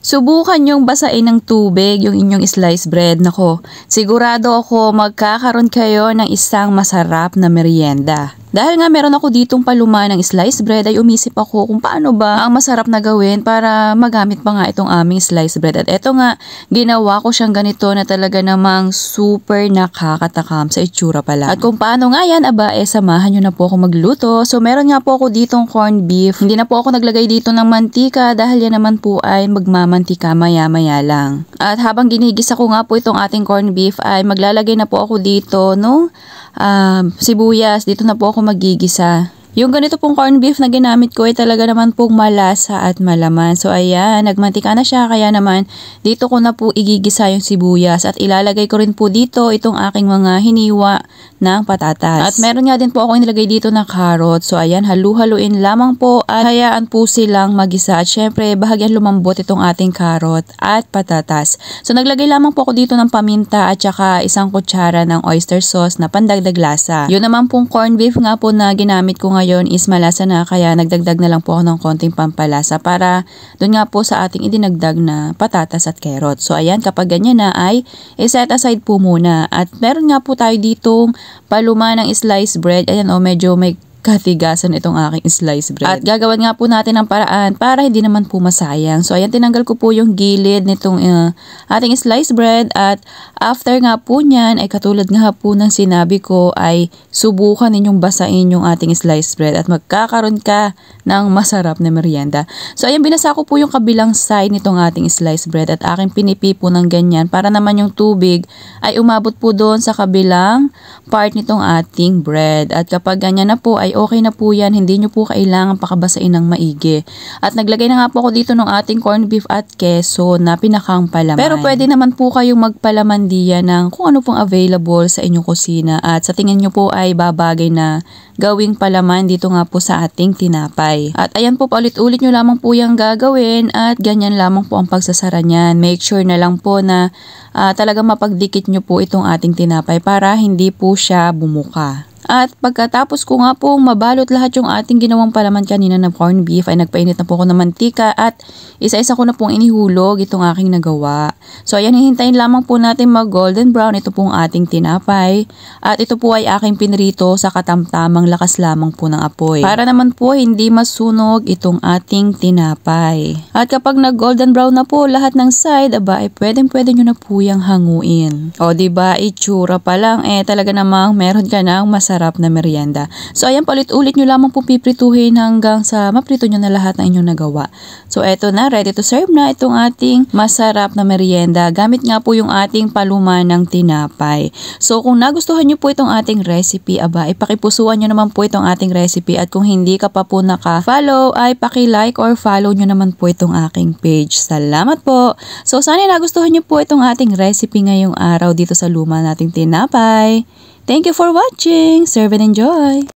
Subukan yung basain ng tubig yung inyong sliced bread. Nako, sigurado ako magkakaroon kayo ng isang masarap na merienda. Dahil nga meron ako ditong paluma ng sliced bread ay umisip ako kung paano ba ang masarap na gawin para magamit pa nga itong aming sliced bread. At eto nga, ginawa ko siyang ganito na talaga namang super nakakatakam sa itsura pala. At kung paano nga yan, samahan nyo na po ako magluto. So meron nga po ako ditong corned beef. Hindi na po ako naglagay dito ng mantika dahil yan naman po ay magmamantika maya-maya lang. At habang ginigisa ko nga po itong ating corned beef ay maglalagay na po ako dito no sibuyas. Dito na po ako magigisa. Yung ganito pong corned beef na ginamit ko ay talaga naman pong malasa at malaman. So ayan, nagmantika na siya kaya naman dito ko na po igigisa yung sibuyas at ilalagay ko rin po dito itong aking mga hiniwa ng patatas. At meron nga din po ako inilagay dito na carrot. So ayan, halu-haluin lamang po at hayaan po silang magisa. At syempre, bahagyan lumambot itong ating carrot at patatas. So naglagay lamang po ako dito ng paminta at saka isang kutsara ng oyster sauce na pandagdag lasa. Yun naman pong corned beef nga po na ginamit ko ngayon is malasa na kaya nagdagdag na lang po ako ng konting pampalasa para doon nga po sa ating idinagdag na patatas at carrot. So ayan, kapag ganyan na ay set aside po muna. At meron nga po tayo ditong paluma ng sliced bread. Ayan medyo may katigasan itong aking sliced bread. At gagawan nga po natin ng paraan para hindi naman po masayang. So ayan, tinanggal ko po yung gilid nitong ating sliced bread at after nga po nyan ay katulad nga po ng sinabi ko ay subukan ninyong basain yung ating sliced bread at magkakaroon ka ng masarap na merienda. So ayan, binasa ko po yung kabilang side nitong ating sliced bread at aking pinipi po ng ganyan para naman yung tubig ay umabot po doon sa kabilang part nitong ating bread. At kapag ganyan na po ay okay na po yan, hindi nyo po kailangan pakabasain ng maigi. At naglagay na nga po ako dito ng ating corned beef at keso na pinakang palaman. Pero pwede naman po kayong magpalaman diyan ng kung ano pong available sa inyong kusina at sa tingin nyo po ay babagay na gawing palaman dito nga po sa ating tinapay. At ayan po, paulit-ulit nyo lamang po yung gagawin at ganyan lamang po ang pagsasara niyan. Make sure na lang po na talagang mapagdikit nyo po itong ating tinapay para hindi po siya bumuka. At pagkatapos ko nga pong mabalot lahat yung ating ginawang palaman kanina ng corned beef ay nagpainit na po ako ng mantika at isa-isa ko na pong inihulog itong aking nagawa. So ayan, hihintayin lamang po natin mag golden brown ito pong ating tinapay at ito po ay aking pinrito sa katamtamang lakas lamang po ng apoy para naman po hindi masunog itong ating tinapay. At kapag nag golden brown na po lahat ng side, ay pwede nyo na po yung hanguin. O diba, itsura pa lang talaga namang meron ka ng masarap na merienda. So ayan, paulit-ulit nyo lamang po piprituhin hanggang sa maprito nyo na lahat ng inyong nagawa. So eto na, ready to serve na itong ating masarap na merienda. Gamit nga po yung ating paluma ng tinapay. So kung nagustuhan nyo po itong ating recipe, ipakipusuan nyo naman po itong ating recipe at kung hindi ka pa po naka-follow ay paki-like or follow nyo naman po itong aking page. Salamat po! So sana nagustuhan nyo po itong ating recipe ngayong araw dito sa luma nating tinapay. Thank you for watching. Serve and enjoy.